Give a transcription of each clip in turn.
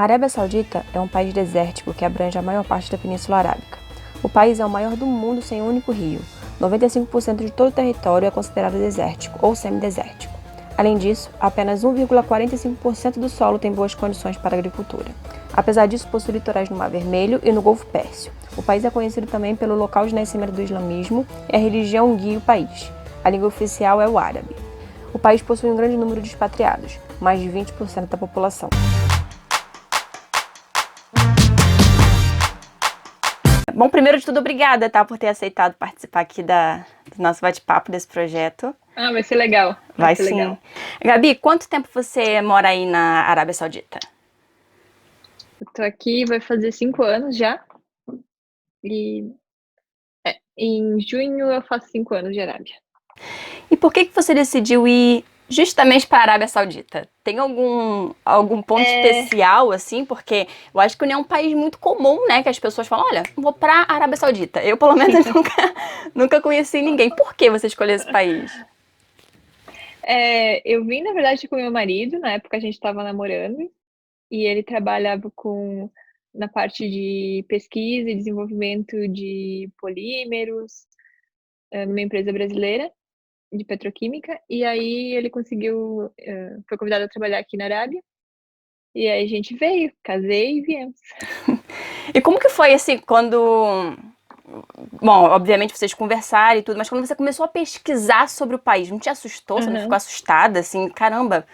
Arábia Saudita é um país desértico que abrange a maior parte da Península Arábica. O país é o maior do mundo sem um único rio. 95% de todo o território é considerado desértico ou semidesértico. Além disso, apenas 1,45% do solo tem boas condições para a agricultura. Apesar disso, possui litorais no Mar Vermelho e no Golfo Pérsico. O país é conhecido também pelo local de nascimento do islamismo e a religião guia o país. A língua oficial é o árabe. O país possui um grande número de expatriados, mais de 20% da população. Bom, primeiro de tudo, obrigada, tá, por ter aceitado participar aqui do nosso bate-papo desse projeto. Ah, vai ser legal. Vai sim. Legal. Gabi, quanto tempo você mora aí na Arábia Saudita? Eu tô aqui, vai fazer 5 anos já. E em junho eu faço 5 anos de Arábia. E por que você decidiu ir justamente para a Arábia Saudita? Tem algum ponto especial, assim? Porque eu acho que não é um país muito comum, né? Que as pessoas falam, olha, vou para a Arábia Saudita. Eu, pelo menos, nunca conheci ninguém. Por que você escolheu esse país? Eu vim, na verdade, com meu marido. Na época a gente estava namorando. E ele trabalhava na parte de pesquisa e desenvolvimento de polímeros, numa empresa brasileira de petroquímica. E aí ele foi convidado a trabalhar aqui na Arábia. E aí a gente veio, casei e viemos. E como que foi, assim, quando... Bom, obviamente vocês conversaram e tudo, mas quando você começou a pesquisar sobre o país, não te assustou? Você não ficou assustada, assim, caramba,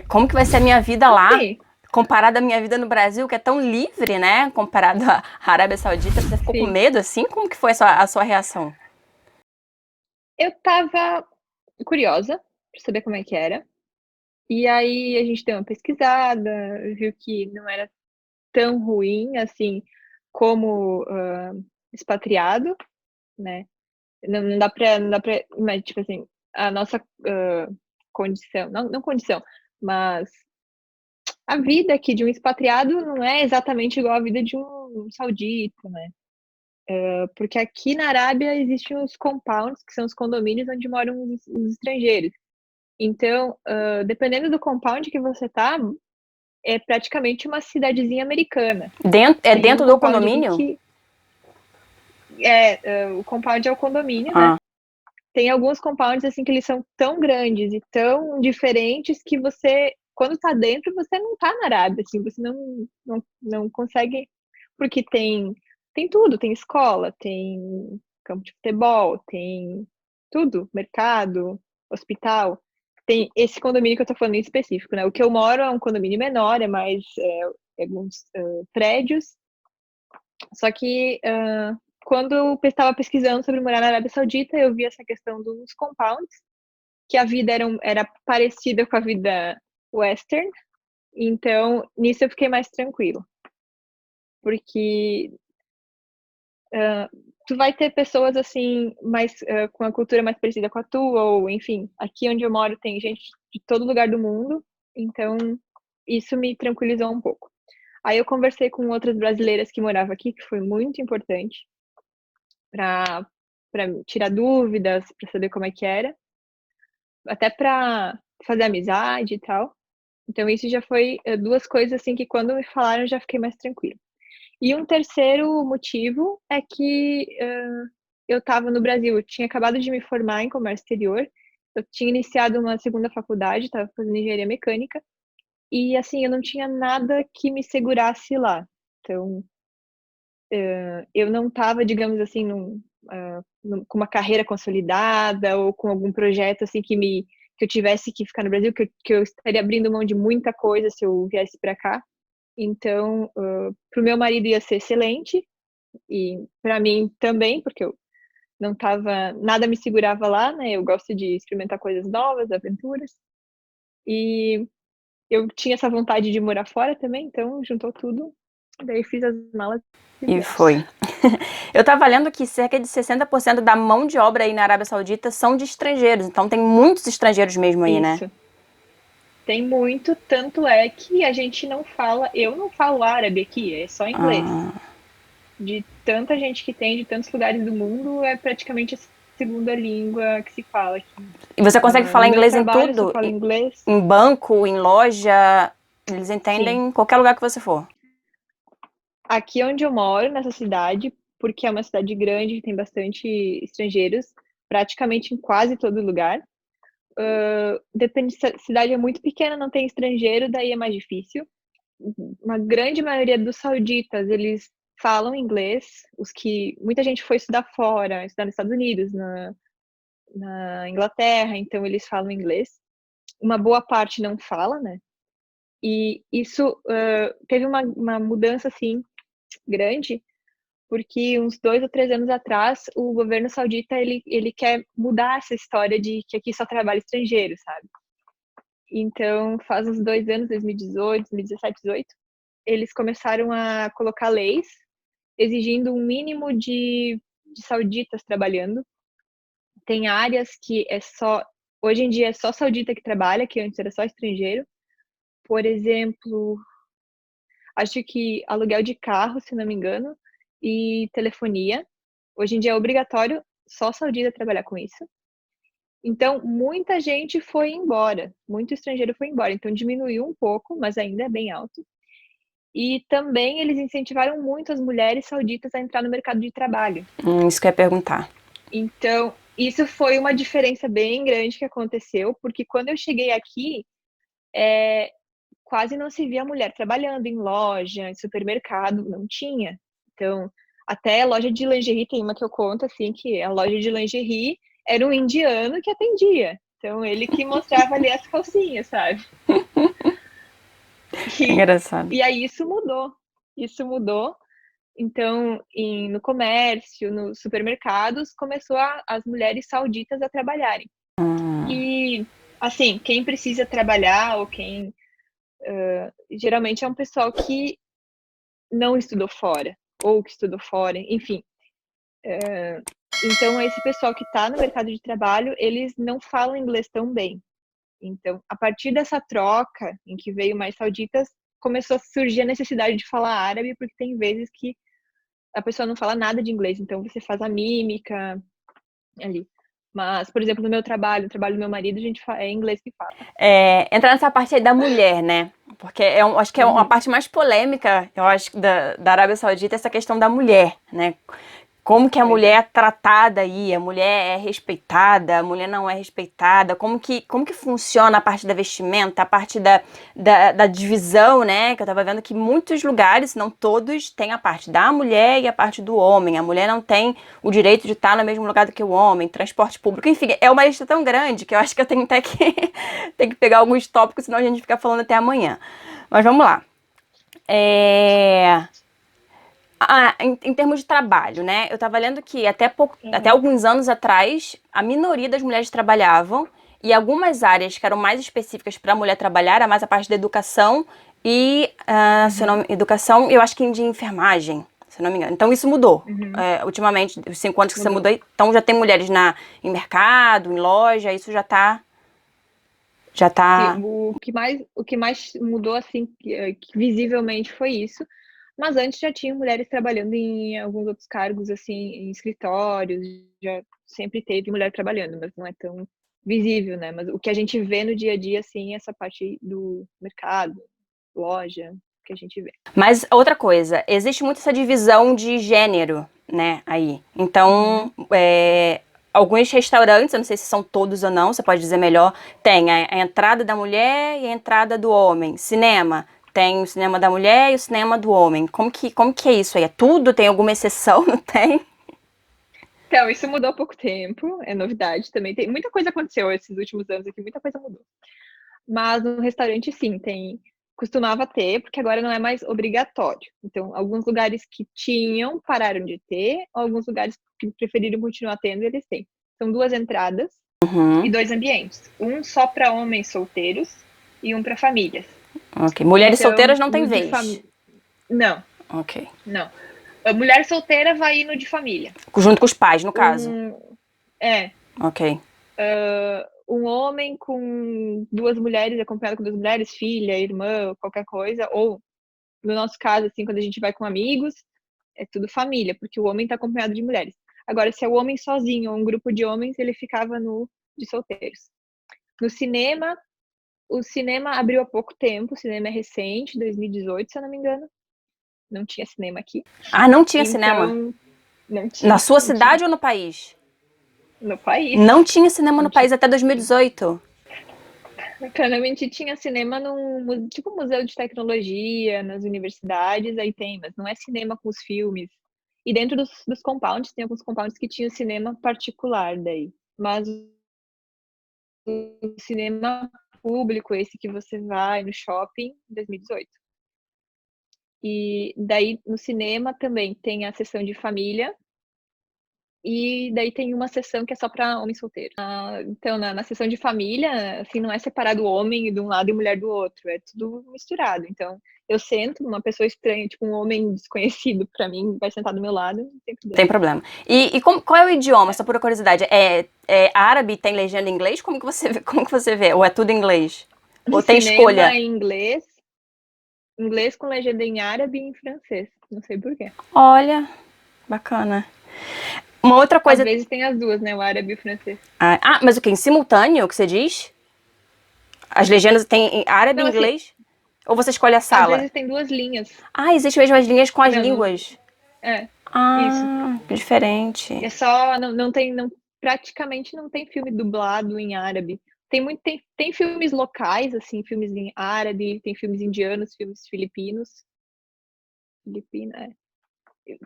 como que vai ser a minha vida lá? Sim. Comparado à minha vida no Brasil, que é tão livre, né? Comparado à Arábia Saudita, você ficou com medo, assim? Como que foi a sua reação? Eu tava curiosa pra saber como é que era. E aí a gente deu uma pesquisada, viu que não era tão ruim, assim, como expatriado, né? Não dá pra, mas, tipo assim, a nossa condição, não condição, mas a vida aqui de um expatriado não é exatamente igual à vida de um saudita, né? Porque aqui na Arábia existem os compounds, que são os condomínios onde moram os estrangeiros. Então, dependendo do compound que você tá, é praticamente uma cidadezinha americana. Dentro do condomínio? O compound é o condomínio, né? Tem alguns compounds, assim, que eles são tão grandes e tão diferentes que você, quando tá dentro, você não tá na Arábia, assim, você não consegue, porque tem tudo, tem escola, tem campo de futebol, tem tudo, mercado, hospital. Tem esse condomínio que eu tô falando em específico, né? O que eu moro é um condomínio menor, é mais alguns prédios, só que quando eu estava pesquisando sobre morar na Arábia Saudita, eu vi essa questão dos compounds, que a vida era parecida com a vida western, então nisso eu fiquei mais tranquilo. Porque tu vai ter pessoas assim, mais com a cultura mais parecida com a tua, ou enfim, aqui onde eu moro tem gente de todo lugar do mundo, então isso me tranquilizou um pouco. Aí eu conversei com outras brasileiras que moravam aqui, que foi muito importante para tirar dúvidas, para saber como é que era, até para fazer amizade e tal. Então isso já foi duas coisas assim que quando me falaram eu já fiquei mais tranquila. E um terceiro motivo é que eu estava no Brasil, eu tinha acabado de me formar em comércio exterior, eu tinha iniciado uma segunda faculdade, estava fazendo engenharia mecânica, e assim, eu não tinha nada que me segurasse lá. Então, eu não estava, digamos assim, com uma carreira consolidada ou com algum projeto assim que eu tivesse que ficar no Brasil, que eu estaria abrindo mão de muita coisa se eu viesse para cá. Então, para o meu marido ia ser excelente e para mim também, porque eu não estava, nada me segurava lá, né? Eu gosto de experimentar coisas novas, aventuras. E eu tinha essa vontade de morar fora também, então juntou tudo. Daí fiz as malas e foi. Eu tava lendo que cerca de 60% da mão de obra aí na Arábia Saudita são de estrangeiros, então tem muitos estrangeiros mesmo aí, né? Isso. Tem muito, tanto é que a gente eu não falo árabe aqui, é só inglês. De tanta gente que tem, de tantos lugares do mundo, é praticamente a segunda língua que se fala aqui. E você consegue falar inglês em tudo? Eu falo inglês. Em banco, em loja? Eles Sim. entendem em qualquer lugar que você for. Aqui onde eu moro, nessa cidade, porque é uma cidade grande, tem bastante estrangeiros, praticamente em quase todo lugar. Depende se a cidade é muito pequena, não tem estrangeiro, daí é mais difícil. Uma grande maioria dos sauditas, eles falam inglês, os que muita gente foi estudar fora, estudar nos Estados Unidos, na Inglaterra, então eles falam inglês. Uma boa parte não fala, né? E isso teve uma mudança assim grande, porque uns 2 ou 3 anos atrás o governo saudita ele quer mudar essa história de que aqui só trabalha estrangeiro, sabe? Então faz uns 2 anos, 2018, 2017, 2018, eles começaram a colocar leis exigindo um mínimo de sauditas trabalhando. Tem áreas que hoje em dia é só saudita que trabalha, que antes era só estrangeiro. Por exemplo, acho que aluguel de carro, se não me engano, e telefonia. Hoje em dia é obrigatório só saudita trabalhar com isso. Então, muita gente foi embora, muito estrangeiro foi embora. Então, diminuiu um pouco, mas ainda é bem alto. E também eles incentivaram muito as mulheres sauditas a entrar no mercado de trabalho. Isso que eu ia perguntar. Então, isso foi uma diferença bem grande que aconteceu, porque quando eu cheguei aqui, quase não se via mulher trabalhando em loja, em supermercado, não tinha. Então, até loja de lingerie, tem uma que eu conto, assim, que a loja de lingerie era um indiano que atendia. Então, ele que mostrava ali as calcinhas, sabe? E, Engraçado. e aí isso mudou. Isso mudou. Então, no comércio, nos supermercados, começou as mulheres sauditas a trabalharem. E, assim, quem precisa trabalhar ou quem geralmente é um pessoal que não estudou fora, ou que estudou fora, enfim. Então, esse pessoal que está no mercado de trabalho, eles não falam inglês tão bem. Então, a partir dessa troca, em que veio mais sauditas, começou a surgir a necessidade de falar árabe, porque tem vezes que a pessoa não fala nada de inglês, então você faz a mímica ali. Mas, por exemplo, no meu trabalho, no trabalho do meu marido, a gente é inglês que fala. Entrar nessa parte aí da mulher, né? Porque acho que é uma Uhum. parte mais polêmica, eu acho, da Arábia Saudita, essa questão da mulher, né? Como que a Pois mulher é. é tratada aí? A mulher é respeitada? A mulher não é respeitada? Como que funciona a parte da vestimenta, a parte da divisão, né? Que eu tava vendo que muitos lugares, não todos, tem a parte da mulher e a parte do homem. A mulher não tem o direito de estar no mesmo lugar do que o homem, transporte público, enfim, é uma lista tão grande que eu acho que eu tenho até que, tem que pegar alguns tópicos, senão a gente fica falando até amanhã. Mas vamos lá. Em termos de trabalho, né? Eu tava lendo que até Uhum. alguns anos atrás, a minoria das mulheres trabalhavam e algumas áreas que eram mais específicas para a mulher trabalhar era mais a parte da educação e, se eu Uhum. não, educação, eu acho que de enfermagem, se eu não me engano. Então isso mudou. Uhum. Ultimamente, os 5 anos que você Mudou. mudou, então já tem mulheres em mercado, em loja, isso já Sim, tá. o que mais mudou, assim, que visivelmente foi isso. Mas antes já tinha mulheres trabalhando em alguns outros cargos, assim, em escritórios, já sempre teve mulher trabalhando, mas não é tão visível, né? Mas o que a gente vê no dia a dia, assim, é essa parte do mercado, loja, que a gente vê. Mas outra coisa, existe muito essa divisão de gênero, né, aí. Uhum. Então, alguns restaurantes, eu não sei se são todos ou não, você pode dizer melhor, tem a entrada da mulher e a entrada do homem. Cinema, tem o cinema da mulher e o cinema do homem. Como que é isso aí? É tudo? Tem alguma exceção? Não tem? Então, isso mudou há pouco tempo, é novidade também. Tem muita coisa aconteceu esses últimos anos aqui, muita coisa mudou. Mas no restaurante, sim, costumava ter, porque agora não é mais obrigatório. Então, alguns lugares que tinham pararam de ter, alguns lugares que preferiram continuar tendo, eles têm. São 2 entradas e 2 ambientes. Um só para homens solteiros e um para famílias. Ok. Mulheres solteiras Então, não tem no de vez. família. Não, Ok. não. A mulher solteira vai ir no de família. Junto com os pais, no caso. Um. É, Ok. um homem com 2 mulheres, acompanhado com 2 mulheres, filha, irmã, qualquer coisa, ou no nosso caso, assim, quando a gente vai com amigos, é tudo família, porque o homem está acompanhado de mulheres. Agora, se é o homem sozinho ou um grupo de homens, ele ficava no de solteiros. No cinema, o cinema abriu há pouco tempo, o cinema é recente, 2018, se eu não me engano. Não tinha cinema aqui. Ah, não tinha cinema? Então, não Na tinha, sua não tinha. cidade ou no país? No país. Não tinha cinema no Não país tinha. até 2018. Claramente tinha cinema num tipo museu de tecnologia, nas universidades, aí tem, mas não é cinema com os filmes. E dentro dos compounds, tem alguns compounds que tinham cinema particular daí. Mas o cinema público, esse que você vai no shopping, 2018. E daí no cinema também tem a sessão de família, e daí tem uma sessão que é só para homens solteiros. Então, na sessão de família, assim, não é separado homem de um lado e mulher do outro, é tudo misturado. Então, eu sento, uma pessoa estranha, tipo um homem desconhecido para mim, vai sentar do meu lado, não tem problema. Tem problema. E qual é o idioma, só por curiosidade? É árabe, tem legenda em inglês? Como que você vê? Ou é tudo em inglês? No Ou tem cinema escolha? em inglês com legenda em árabe e em francês, não sei porquê. Olha, bacana. Uma outra Às coisa. vezes tem as duas, né, o árabe e o francês. Mas o que? Em simultâneo, o que você diz? As legendas tem em árabe e Não, assim, inglês? Ou você escolhe a às sala? vezes tem duas linhas. Ah, existe mesmo as linhas com as Não, não, línguas. é, isso. Ah, diferente. É só, não tem, não, praticamente não tem filme dublado em árabe. Tem filmes locais, assim, filmes em árabe, tem filmes indianos, filmes filipinos. Filipino, é.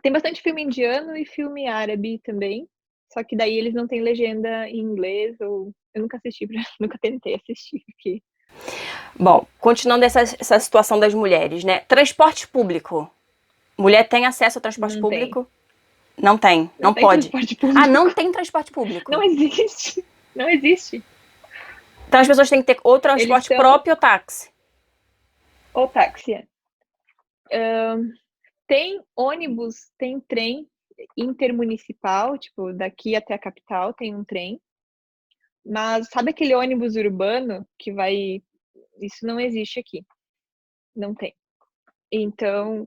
Tem bastante filme indiano e filme árabe também. Só que daí eles não têm legenda em inglês, ou eu nunca assisti, nunca tentei assistir, porque Bom, continuando essa situação das mulheres, né? Transporte público. Mulher tem acesso ao transporte não tem. público? Não tem, Não não tem pode. transporte Ah, não público. tem transporte Não público. existe. Não existe. Então as pessoas têm que ter ou Eles transporte são próprio ou táxi. ou táxi. Tem ônibus, tem trem intermunicipal, tipo, daqui até a capital tem um trem. Mas sabe aquele ônibus urbano que vai. Isso não existe aqui. Não tem. Então,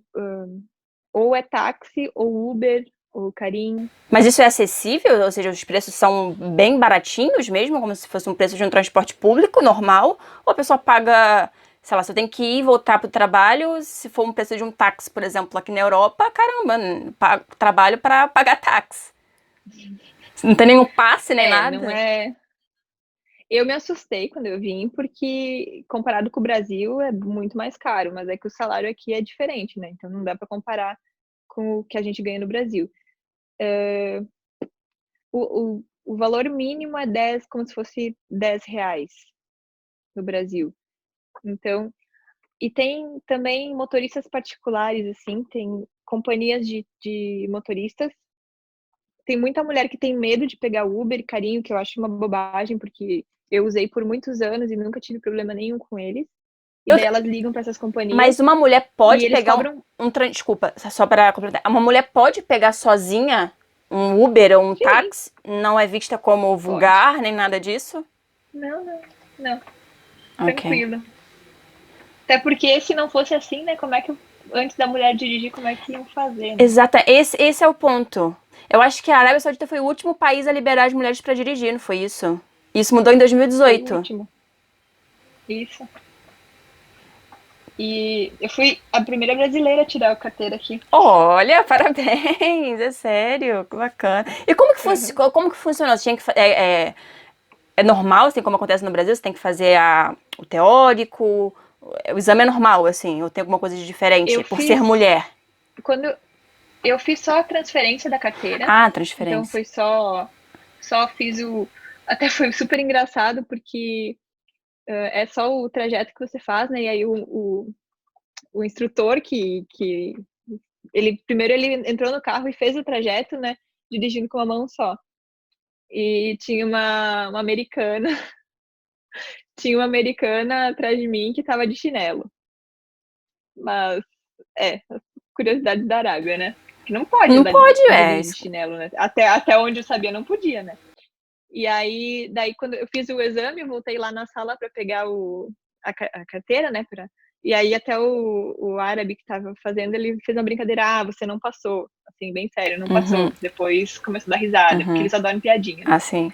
ou é táxi, ou Uber, ou Carim. Mas isso é acessível? Ou seja, os preços são bem baratinhos mesmo, como se fosse um preço de um transporte público normal? Ou a pessoa paga, sei lá, se eu tenho que ir e voltar pro trabalho, se for um preço de um táxi, por exemplo, aqui na Europa, caramba, trabalho para pagar táxi. Não tem nenhum passe nem Não nada? é. Eu me assustei quando eu vim, porque comparado com o Brasil é muito mais caro, mas é que o salário aqui é diferente, né? Então não dá para comparar com o que a gente ganha no Brasil. O valor mínimo é 10, como se fosse R$ 10 no Brasil. Então, e tem também motoristas particulares, assim, tem companhias de motoristas. Tem muita mulher que tem medo de pegar Uber e Carinho, que eu acho uma bobagem, porque eu usei por muitos anos e nunca tive problema nenhum com eles. E daí elas ligam para essas companhias Mas uma mulher e pode eles pegar cobram. desculpa, só para completar. Uma mulher pode pegar sozinha um Uber ou um Sim, táxi? Não é vista como pode. vulgar nem nada disso? Não, não, não. Ok. Tranquilo. Até porque se não fosse assim, né? Como é que antes da mulher dirigir, como é que iam fazer, né? Exato, esse é o ponto. Eu acho que a Arábia Saudita foi o último país a liberar as mulheres para dirigir, não foi isso? Isso mudou em Foi o 2018. último. Isso. E eu fui a primeira brasileira a tirar a carteira aqui. Olha, parabéns, é sério, que bacana. E Uhum. como que funcionou? Você tinha que, é normal, assim como acontece no Brasil? Você tem que fazer o teórico? O exame é normal, assim, ou tem alguma coisa de Eu diferente por ser fiz mulher? quando eu fiz só a transferência da carteira, Ah, então transferência. foi só fiz o até foi super engraçado porque é só o trajeto que você faz, né? E aí o instrutor que ele primeiro ele entrou no carro e fez o trajeto, né? Dirigindo com uma mão só. E tinha uma americana atrás de mim que tava de chinelo. Mas curiosidade da Arábia, né? Que não pode Não andar pode, dirigir de chinelo, né? Até onde eu sabia não podia, né? E aí, daí quando eu fiz o exame, eu voltei lá na sala para pegar a carteira, né? E aí até o árabe que estava fazendo, ele fez uma brincadeira, você não passou, assim, bem sério, não Uhum, passou. Depois começou a dar risada, porque uhum. eles adoram piadinha, né? Assim.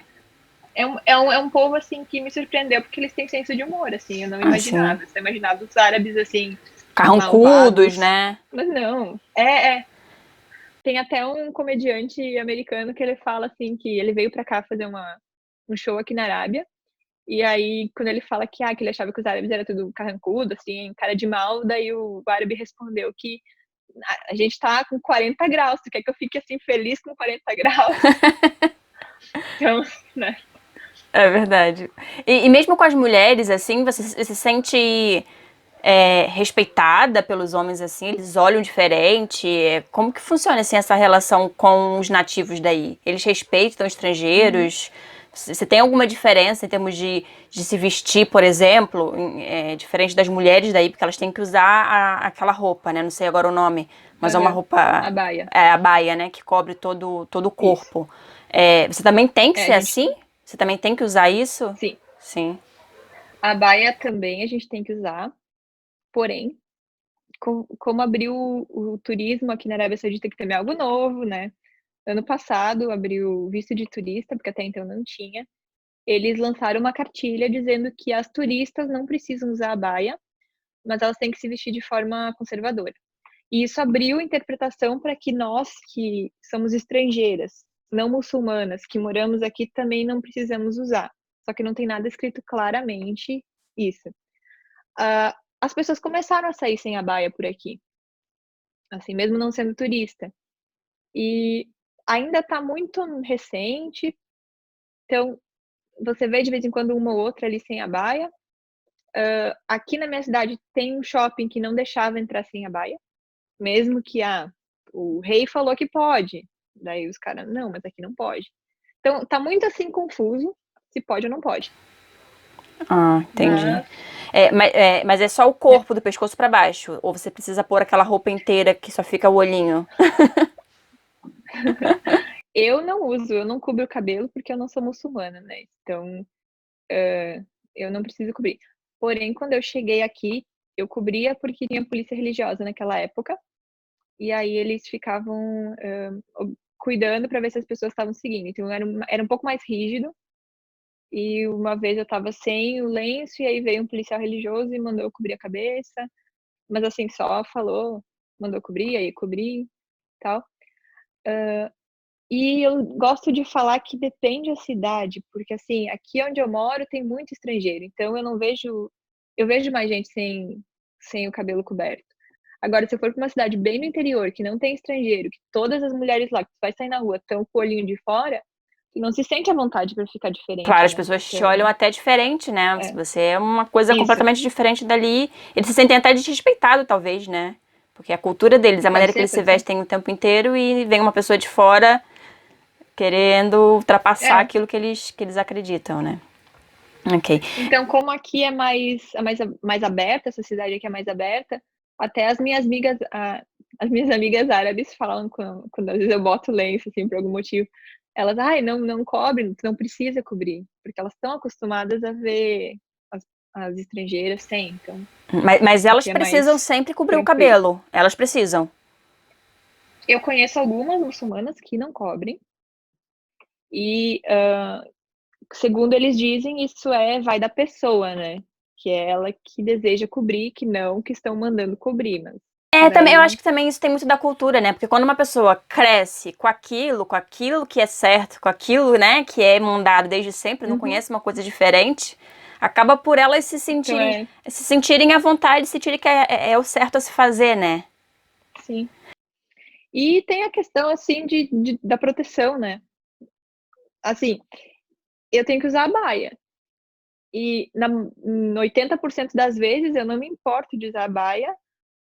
é um povo, assim, que me surpreendeu, porque eles têm senso de humor, assim, eu não Assim, imaginava. Você imaginava os árabes, assim, carrancudos, malvados, né? mas não. Tem até um comediante americano que ele fala, assim, que ele veio pra cá fazer um show aqui na Arábia, e aí, quando ele fala que ele achava que os árabes era tudo carrancudo, assim, cara de mal, daí o árabe respondeu que a gente tá com 40 graus, tu quer que eu fique, assim, feliz com 40 graus? Então, né? É verdade. E mesmo com as mulheres, assim, você se sente respeitada pelos homens, assim? Eles olham diferente? Como que funciona, assim, essa relação com os nativos daí? Eles respeitam Uhum. estrangeiros? Você tem alguma diferença em termos de se vestir, por exemplo, diferente das mulheres daí, porque elas têm que usar aquela roupa, né? Não sei agora o nome, mas é uma Aham. roupa, A baia. a baia, né? Que cobre todo o Isso. corpo. Você também tem que É, ser a gente, assim? Você também tem que usar isso? sim. Sim. A baia também a gente tem que usar, porém, como abriu o turismo aqui na Arábia Saudita, que também é algo novo, né? Ano passado abriu o visto de turista, porque até então não tinha. Eles lançaram uma cartilha dizendo que as turistas não precisam usar a baia, mas elas têm que se vestir de forma conservadora. E isso abriu interpretação para que nós, que somos estrangeiras, não muçulmanas, que moramos aqui, também não precisamos usar. Só que não tem nada escrito claramente isso. As pessoas começaram a sair sem a baia por aqui, assim, mesmo não sendo turista. E ainda está muito recente, então você vê de vez em quando uma ou outra ali sem a baia. Aqui na minha cidade tem um shopping que não deixava entrar sem a baia, mesmo que o rei falou que pode. Daí os caras, não, mas aqui não pode. Então tá muito assim confuso se pode ou não pode. Ah, entendi. Mas Mas é só o é, corpo do pescoço pra baixo? Ou você precisa pôr aquela roupa inteira que só fica o olhinho? eu não uso, eu não cubro o cabelo porque eu não sou muçulmana, né? Então eu não preciso cobrir. Porém, quando eu cheguei aqui, eu cobria porque tinha polícia religiosa naquela época. E aí eles ficavam cuidando para ver se as pessoas estavam seguindo. Então era um pouco mais rígido. E uma vez eu estava sem o lenço e aí veio um policial religioso e mandou eu cobrir a cabeça. Mas assim, só falou, mandou cobrir, aí cobri e tal. E eu gosto de falar que depende da cidade, porque assim, aqui onde eu moro tem muito estrangeiro, então eu vejo mais gente sem o cabelo coberto. Agora, se eu for para uma cidade bem no interior, que não tem estrangeiro, que todas as mulheres lá que tu vai sair na rua estão com o olhinho de fora, tu não se sente à vontade para ficar Claro, diferente, as né? pessoas te olham Então, até diferente, né? Se é, você é uma coisa isso, completamente diferente dali, eles se sentem até desrespeitados, talvez, né? Porque a cultura deles, a pode maneira que ser, eles se pode ser. vestem o tempo inteiro e vem uma pessoa de fora querendo ultrapassar É. aquilo que eles acreditam, né? Ok. Então, como aqui é mais aberta, essa cidade aqui é mais aberta, até as minhas amigas árabes falam quando às vezes eu boto lenço, assim, por algum motivo, elas, ai, não, não cobre, não precisa cobrir, porque elas estão acostumadas a ver as estrangeiras sem, então Mas elas aqui é precisam mais sempre cobrir o tranquilo. cabelo. Elas precisam. Eu conheço algumas muçulmanas que não cobrem, e segundo eles dizem, isso vai da pessoa, né? Que é ela que deseja cobrir, que não que estão mandando cobrir, mas Também, eu acho daí. que também isso tem muito da cultura, né? Porque quando uma pessoa cresce com aquilo que é certo, com aquilo, né, que é mandado desde sempre, não Uhum. conhece uma coisa diferente, acaba por elas se Então sentirem, se sentirem à vontade, sentirem que é o certo a se fazer, né? sim. E tem a questão, assim, da proteção, né? Assim, eu tenho que usar a baia. E em 80% das vezes eu não me importo de usar a baia,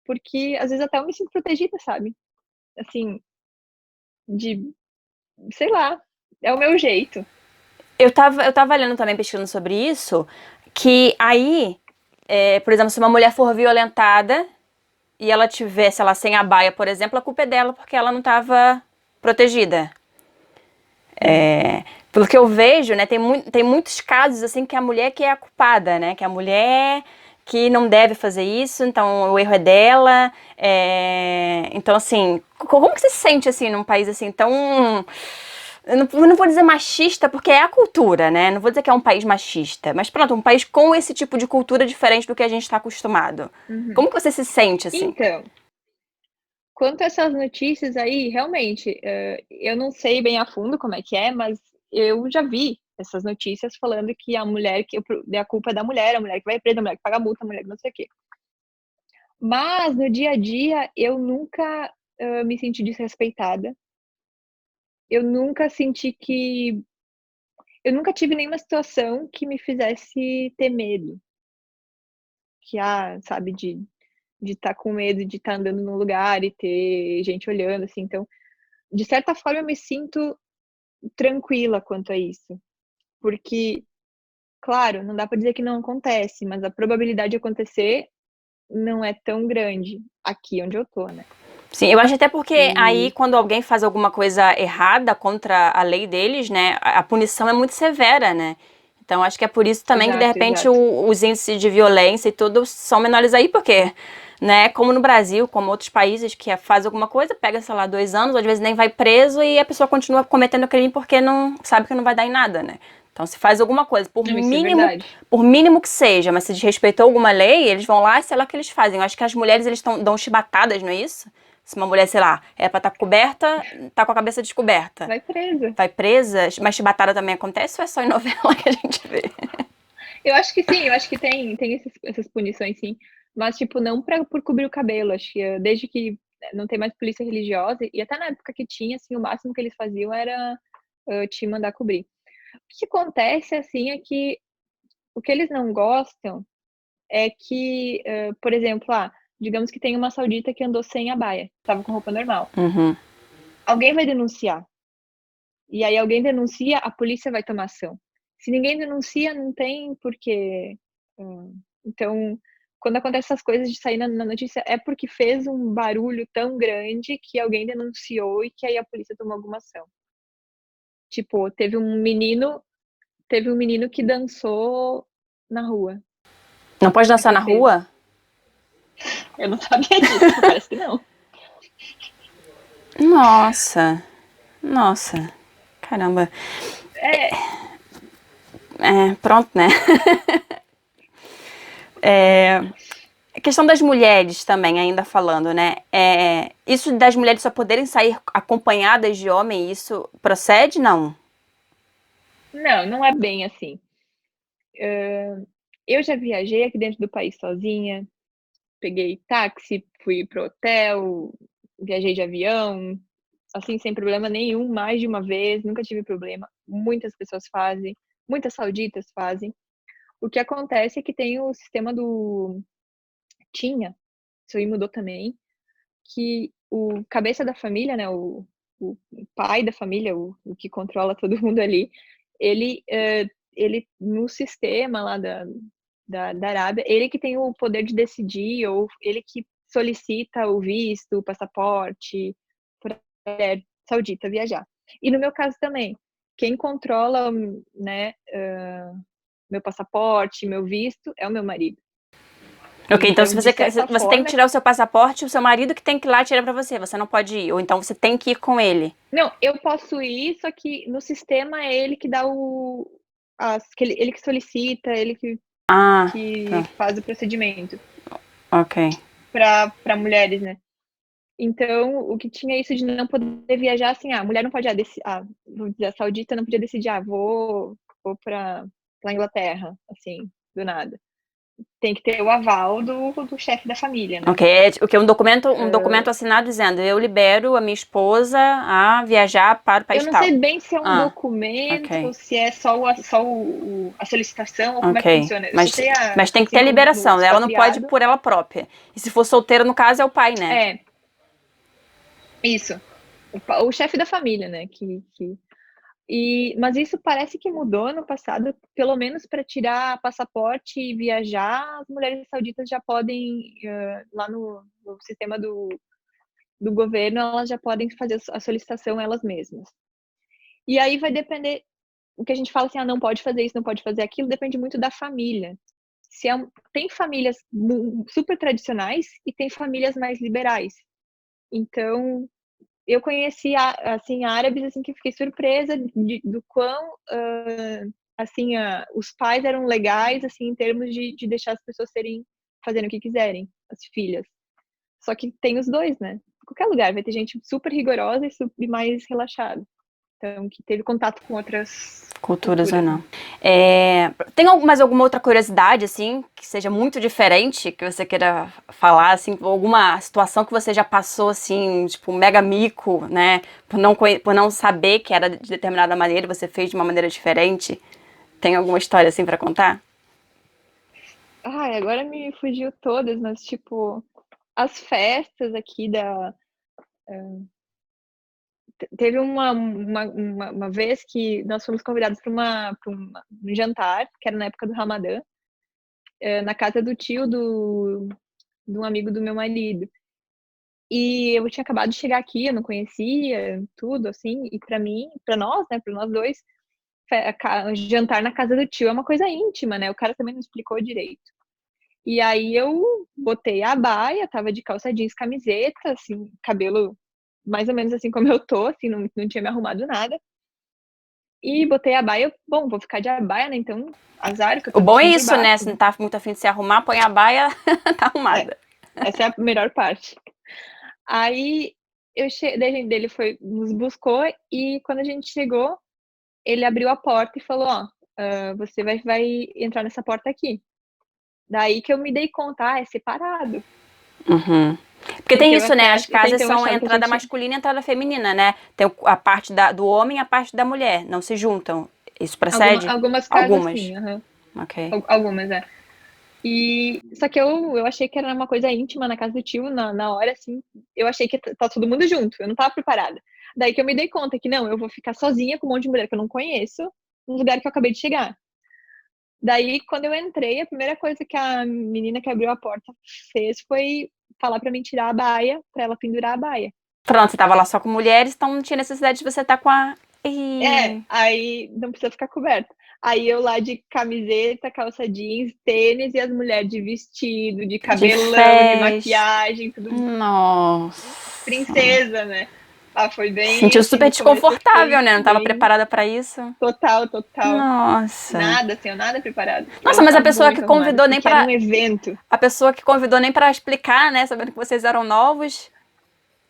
porque às vezes até eu me sinto protegida, sabe? Assim, de, sei lá, é o meu jeito. Eu tava lendo também, pesquisando sobre isso, que aí, por exemplo, se uma mulher for violentada e ela tivesse ela sem a baia, por exemplo, a culpa é dela porque ela não estava protegida. Uhum. Pelo que eu vejo, né, tem muitos casos assim que a mulher que é a culpada, né? Que a mulher que não deve fazer isso, então o erro é dela. Então, assim, como que você se sente assim num país assim tão eu não vou dizer machista, porque é a cultura, né? Não vou dizer que é um país machista. Mas pronto, um país com esse tipo de cultura diferente do que a gente está acostumado. Uhum. Como que você se sente, assim? Então, quanto a essas notícias aí, realmente, eu não sei bem a fundo como é que é, mas eu já vi essas notícias falando que a mulher que a culpa é da mulher, a mulher que vai presa, a mulher que paga multa, a mulher que não sei o quê. Mas no dia a dia eu nunca, me senti desrespeitada. Eu nunca senti que eu nunca tive nenhuma situação que me fizesse ter medo, que, sabe, de estar com medo de estar andando num lugar e ter gente olhando, assim. Então, de certa forma eu me sinto tranquila quanto a isso, porque, claro, não dá para dizer que não acontece, mas a probabilidade de acontecer não é tão grande aqui onde eu tô, né. Sim, eu acho até porque aí E quando alguém faz alguma coisa errada contra a lei deles, né, a punição é muito severa, né? Então acho que é por isso também que de exato, repente exato. os índices de violência e tudo são menores aí, porque, né, como no Brasil, como outros países que faz alguma coisa, pega, sei lá, 2 anos, ou às vezes nem vai preso e a pessoa continua cometendo crime porque não sabe que não vai dar em nada, né? Então se faz alguma coisa, Não, isso é verdade. por mínimo que seja, mas se desrespeitou alguma lei, eles vão lá e sei lá o que eles fazem. Eu acho que as mulheres eles dão chibatadas, não é isso? Se uma mulher, sei lá, é pra estar coberta, tá com a cabeça descoberta. Vai presa. Vai presa, mas chibatada também acontece ou é só em novela que a gente vê? Eu acho que sim, eu acho que tem essas punições sim, mas tipo não por cobrir o cabelo, acho que desde que não tem mais polícia religiosa e até na época que tinha, assim, o máximo que eles faziam era, te mandar cobrir. O que acontece, assim, é que o que eles não gostam é que, por exemplo, digamos que tem uma saudita que andou sem a baia, estava com roupa normal. Uhum. Alguém vai denunciar, e aí alguém denuncia, a polícia vai tomar ação. Se ninguém denuncia, não tem porquê. Então, quando acontece essas coisas de sair na notícia, é porque fez um barulho tão grande que alguém denunciou e que aí a polícia tomou alguma ação. Tipo, teve um menino que dançou na rua. Não pode dançar na Aqui fez. rua? Eu não sabia disso, parece que não. Nossa, nossa, caramba. É, É, pronto, né? É, a questão das mulheres também, ainda falando, né? Isso das mulheres só poderem sair acompanhadas de homem, isso procede, não? não, não é bem assim. Eu já viajei aqui dentro do país sozinha, peguei táxi, fui pro hotel, viajei de avião, assim, sem problema nenhum, mais de uma vez, nunca tive problema. Muitas pessoas fazem, muitas sauditas fazem. O que acontece é que tem o sistema tinha, isso aí mudou também, que o cabeça da família, né, o pai da família, o que controla todo mundo ali, ele, ele no sistema lá da Arábia, ele que tem o poder de decidir ou ele que solicita o visto, o passaporte para a mulher saudita viajar. E no meu caso também, quem controla, né, meu passaporte, meu visto, é o meu marido. Ok, então Então, se de você, certa você tem que forma, tirar o seu passaporte, o seu marido que tem que ir lá tirar pra você, você não pode ir, ou então você tem que ir com ele. não, eu posso ir, só que no sistema é ele que dá que ele que solicita, ele Ah, que tá. faz o procedimento Ok. para mulheres, né. Então, o que tinha isso de não poder viajar, assim, a mulher não pode, vamos dizer, a saudita não podia decidir: vou pra Inglaterra", assim, do nada. Tem que ter o aval do chefe da família, né. Ok, o que é um documento assinado dizendo eu libero a minha esposa a viajar para o Eu país não tal. sei bem se é um Ah, documento ok, ou se é só a solicitação ou como é que ok. funciona. Eu só sei Mas tem que assim ter como no liberação, ela não pode ir expatriado por ela própria. E se for solteira, no caso, é o pai, né? é, isso. O chefe da família, né, mas isso parece que mudou no passado, pelo menos para tirar passaporte e viajar, as mulheres sauditas já podem, lá no sistema do governo, elas já podem fazer a solicitação elas mesmas. E aí vai depender, o que a gente fala assim: não pode fazer isso, não pode fazer aquilo", depende muito da família. Tem famílias super tradicionais e tem famílias mais liberais. Então, eu conheci, assim, árabes, assim, que fiquei surpresa do quão, assim, os pais eram legais, assim, em termos de deixar as pessoas fazerem o que quiserem, as filhas. Só que tem os dois, né? Em qualquer lugar vai ter gente super rigorosa e mais relaxada. Então, que teve contato com outras Culturas ou culturas, não. né? Tem mais alguma outra curiosidade, assim, que seja muito diferente, que você queira falar, assim, alguma situação que você já passou, assim, tipo, um mega mico, né, por não saber que era de determinada maneira e você fez de uma maneira diferente? Tem alguma história, assim, pra contar? Ai, agora me fugiu todas, mas, tipo, as festas aqui teve uma vez que nós fomos convidados para um jantar, que era na época do Ramadã, na casa do tio de um amigo do meu marido. E eu tinha acabado de chegar aqui, eu não conhecia tudo, assim, e pra mim, pra nós, né, pra nós dois, jantar na casa do tio é uma coisa íntima, né? O cara também não explicou direito. E aí eu botei a baia, tava de calça jeans, camiseta, assim, cabelo mais ou menos assim como eu tô, assim, não tinha me arrumado nada. E botei a baia, bom, vou ficar de abaia, né? Então, azar, que eu O tô bom é vestindo por isso, né, baixo, se não né? tá muito afim de se arrumar, põe a baia, tá É, arrumada. essa é a melhor parte. Aí daí dele foi, nos buscou e quando a gente chegou, ele abriu a porta e falou, ó, você vai entrar nessa porta aqui. Daí que eu me dei conta, é separado. Uhum. Porque Porque tem eu isso, né? As até casas então eu são achava que a entrada gente. masculina e entrada feminina, né? Tem a parte do homem e a parte da mulher. Não se juntam. Isso procede? Algumas casas Algumas. sim, aham. Ok. Algumas, é. E só que eu achei que era uma coisa íntima na casa do tio, na hora, assim, eu achei que tá todo mundo junto, eu não tava preparada. Daí que eu me dei conta que não, eu vou ficar sozinha com um monte de mulher que eu não conheço, num lugar que eu acabei de chegar. Daí, quando eu entrei, a primeira coisa que a menina que abriu a porta fez foi falar pra mim tirar a baia, pra ela pendurar a baia. Pronto, você tava lá só com mulheres, então não tinha necessidade de você estar com a. Ih, Aí não precisa ficar coberta. Aí eu lá de camiseta, calça jeans, tênis e as mulheres de vestido, de de cabelão, de festa. maquiagem, tudo Nossa. princesa, né? Ah, foi Se bem sentiu assim, super no começo eu desconfortável, fiquei né? Não tava bem preparada pra isso. total. Nossa. Nada, assim, nada preparado. Eu Nossa, não mas a tava pessoa que muito arrumada, convidou nem porque era um pra. evento. A pessoa que convidou nem pra explicar, né? Sabendo que vocês eram novos.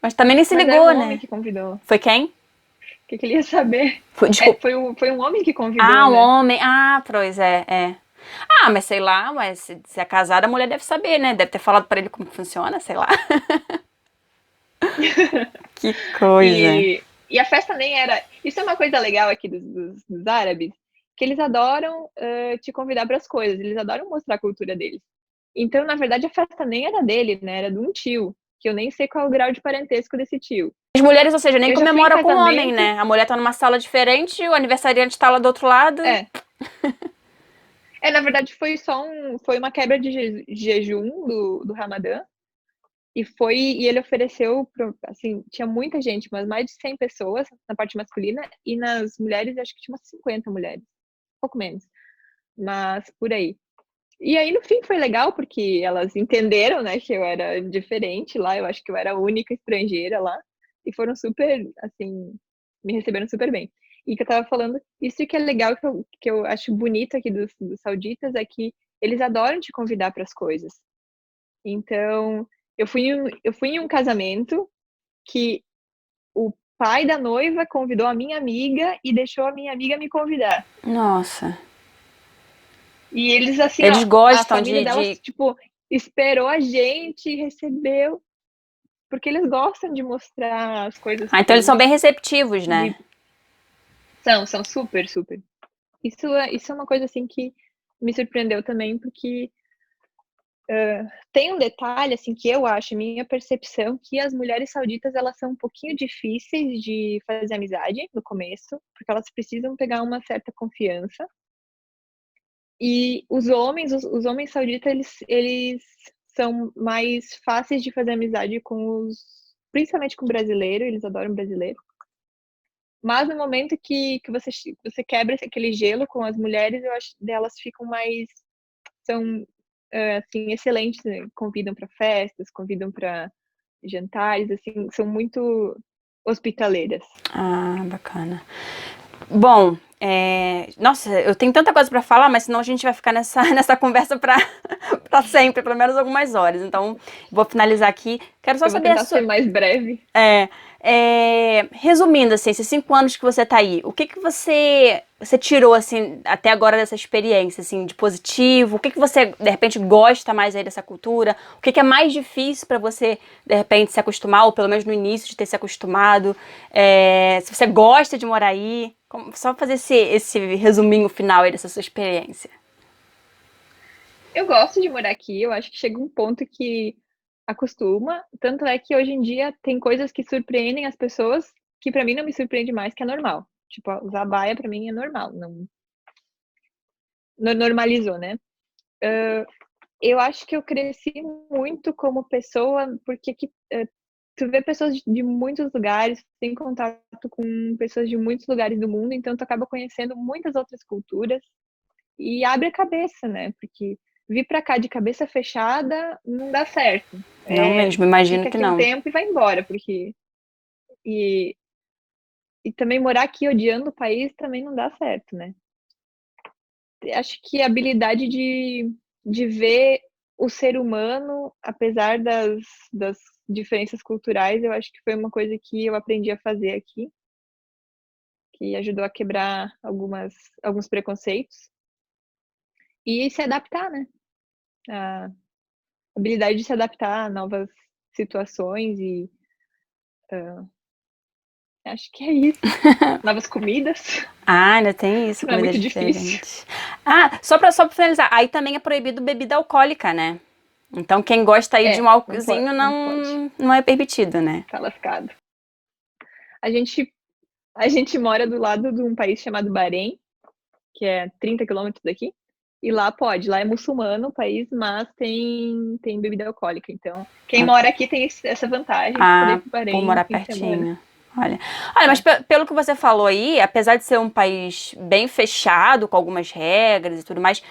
Mas também nem se Mas era um ligou, homem né? que convidou. O Foi quem? que que ele ia saber? Desculpa. Foi um homem que convidou, Ah, um né? homem. Ah, pois é. Ah, mas sei lá, mas se é casada, a mulher deve saber, né? Deve ter falado pra ele como funciona, sei lá. Que coisa. E a festa nem era. Isso é uma coisa legal aqui dos árabes, que eles adoram te convidar para as coisas, eles adoram mostrar a cultura deles. Então, na verdade, a festa nem era dele, né? Era de um tio, que eu nem sei qual é o grau de parentesco desse tio. As mulheres, ou seja, nem Eu já fui em comemora com o homem, casamento, né? A mulher tá numa sala diferente, o aniversariante tá lá do outro lado. é. Na verdade, foi uma quebra de jejum do Ramadã. E ele ofereceu, assim, tinha muita gente, mas mais de 100 pessoas na parte masculina, e nas mulheres, acho que tinha umas 50 mulheres, um pouco menos, mas por aí. E aí, no fim, foi legal, porque elas entenderam, né, que eu era diferente lá, eu acho que eu era a única estrangeira lá, e foram super, assim, me receberam super bem. E que eu tava falando, isso que é legal, que eu acho bonito aqui dos sauditas, é que eles adoram te convidar para as coisas. Então, eu fui em um casamento que o pai da noiva convidou a minha amiga e deixou a minha amiga me convidar. Nossa. E eles, assim, Eles ó, a gostam família delas, tipo, esperou a gente, recebeu, porque eles gostam de mostrar as coisas Ah, então eles são bem receptivos, né? de- são super, super. Isso é uma coisa, assim, que me surpreendeu também, porque tem um detalhe, assim, que eu acho, minha percepção, que as mulheres sauditas, elas são um pouquinho difíceis de fazer amizade no começo, porque elas precisam pegar uma certa confiança. E os homens sauditas, eles são mais fáceis de fazer amizade principalmente com brasileiro, eles adoram brasileiro. Mas no momento que você quebra aquele gelo com as mulheres, eu acho que elas ficam mais, são assim, excelentes, né? Convidam para festas, convidam para jantares, assim, são muito hospitaleiras. Ah, bacana. Bom, nossa, eu tenho tanta coisa para falar, mas senão a gente vai ficar nessa conversa para sempre, pelo menos algumas horas. Então, vou finalizar aqui. Quero só Eu vou saber tentar ser mais breve. resumindo, assim, esses 5 anos que você tá aí, o que que você tirou, assim, até agora dessa experiência, assim, de positivo? O que que você, de repente, gosta mais aí dessa cultura? O que que é mais difícil para você, de repente, se acostumar, ou pelo menos no início de ter se acostumado? Se você gosta de morar aí? Só fazer esse resuminho final aí dessa sua experiência. Eu gosto de morar aqui, eu acho que chega um ponto que acostuma, tanto é que hoje em dia tem coisas que surpreendem as pessoas que pra mim não me surpreende mais, que é normal. Tipo, usar baia pra mim é normal, não normalizou, né? Eu acho que eu cresci muito como pessoa, porque tu vê pessoas de muitos lugares, tem contato com pessoas de muitos lugares do mundo, então tu acaba conhecendo muitas outras culturas e abre a cabeça, né? Porque vir pra cá de cabeça fechada não dá certo. Não mesmo, imagino Fica que aqui um não. tempo e vai embora, porque e, e também morar aqui odiando o país também não dá certo, né? Acho que a habilidade de ver o ser humano, apesar das diferenças culturais, eu acho que foi uma coisa que eu aprendi a fazer aqui, que ajudou a quebrar alguns preconceitos e se adaptar, né? A habilidade de se adaptar a novas situações e acho que é isso. Novas comidas, Ah, ainda tem que isso, não é comidas muito difícil. diferentes. Ah, só pra finalizar, aí também é proibido bebida alcoólica, né? Então quem gosta aí de um Não pode, álcoolzinho não pode. não é permitido, né? Tá lascado. A gente, a gente mora do lado de um país chamado Bahrein, que é 30 quilômetros daqui. E lá pode, lá é muçulmano o país, mas tem bebida alcoólica. Então, quem mora aqui tem essa vantagem de poder ir Ah, pro por Bahrein no morar fim de semana. pertinho. Olha, mas É. pelo que você falou aí, apesar de ser um país bem fechado, com algumas regras e tudo mais,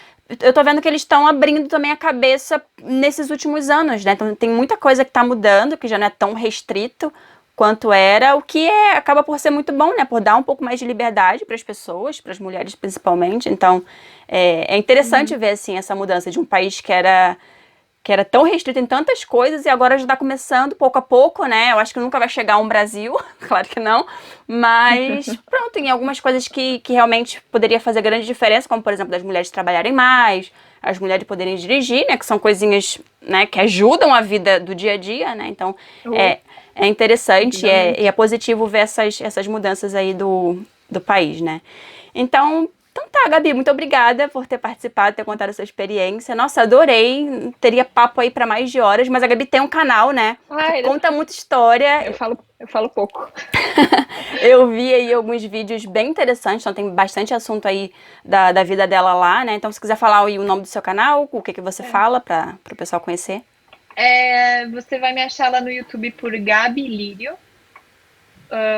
eu tô vendo que eles estão abrindo também a cabeça nesses últimos anos, né? Então tem muita coisa que tá mudando, que já não é tão restrito quanto era, o que acaba por ser muito bom, né? Por dar um pouco mais de liberdade para as pessoas, para as mulheres principalmente. Então é interessante Uhum. ver assim essa mudança de um país que era tão restrito em tantas coisas e agora já está começando pouco a pouco, né? Eu acho que nunca vai chegar um Brasil, claro que não, mas pronto, tem algumas coisas que realmente poderia fazer grande diferença, como por exemplo das mulheres trabalharem mais, as mulheres poderem dirigir, né? Que são coisinhas, né, que ajudam a vida do dia a dia, né? Então Oh, é interessante ajuda e é muito. positivo ver essas mudanças aí do país, né? Então tá, Gabi, muito obrigada por ter participado, ter contado a sua experiência. Nossa, adorei. Teria papo aí pra mais de horas, mas a Gabi tem um canal, né? Que Ah, conta muita história. eu falo pouco. Eu vi aí alguns vídeos bem interessantes, então tem bastante assunto aí da vida dela lá, né? Então, se quiser falar aí o nome do seu canal, o que que você É. fala para o pessoal conhecer. Você vai me achar lá no YouTube por Gabi Lírio,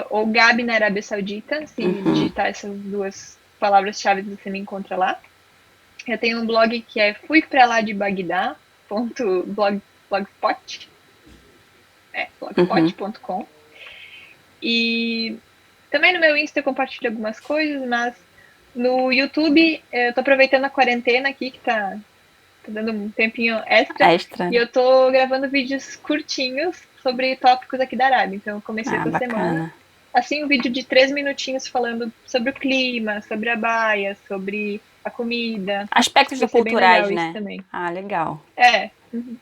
ou Gabi na Arábia Saudita. Se digitar essas duas palavras-chave, você me encontra lá. Eu tenho um blog que é fuipraladiBagdá.blogspot, blogspot.com. E também no meu Insta eu compartilho algumas coisas, mas no YouTube eu tô aproveitando a quarentena aqui, que tá dando um tempinho extra, Extra, e né? eu tô gravando vídeos curtinhos sobre tópicos aqui da Arábia. Então eu comecei Ah, essa semana, bacana. assim, um vídeo de 3 minutinhos falando sobre o clima, sobre a baia, sobre a comida. Acho Aspectos que vai ser bem culturais, legal isso né? também. Ah, legal. É,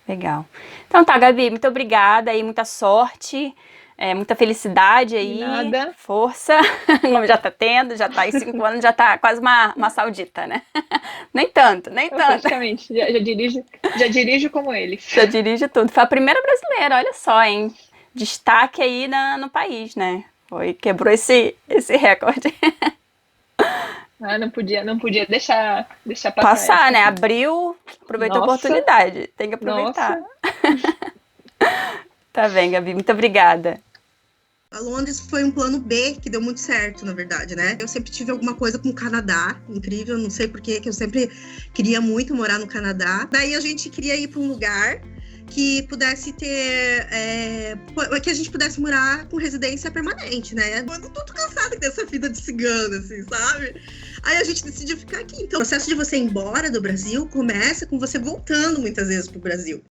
Legal. Então tá, Gabi, muito obrigada aí, muita sorte, muita felicidade de aí, nada. força, como já tá tendo, já tá aí 5 anos, já tá quase uma saudita, né? Nem tanto, nem Eu tanto. praticamente já dirijo como eles. Já dirige tudo. Foi a primeira brasileira, olha só, hein? Destaque aí no país, né? Quebrou esse recorde. Ah, não podia deixar passar Passar, essa. né? Abriu, aproveitou a Nossa, oportunidade. Tem que aproveitar. nossa. Tá bem, Gabi, muito obrigada. A Londres foi um plano B que deu muito certo, na verdade, né? Eu sempre tive alguma coisa com o Canadá, incrível, não sei por que eu sempre queria muito morar no Canadá. Daí a gente queria ir para um lugar que pudesse ter, que a gente pudesse morar com residência permanente, né? Eu não tô cansada dessa vida de cigana, assim, sabe? Aí a gente decidiu ficar aqui. Então, o processo de você ir embora do Brasil começa com você voltando muitas vezes pro Brasil.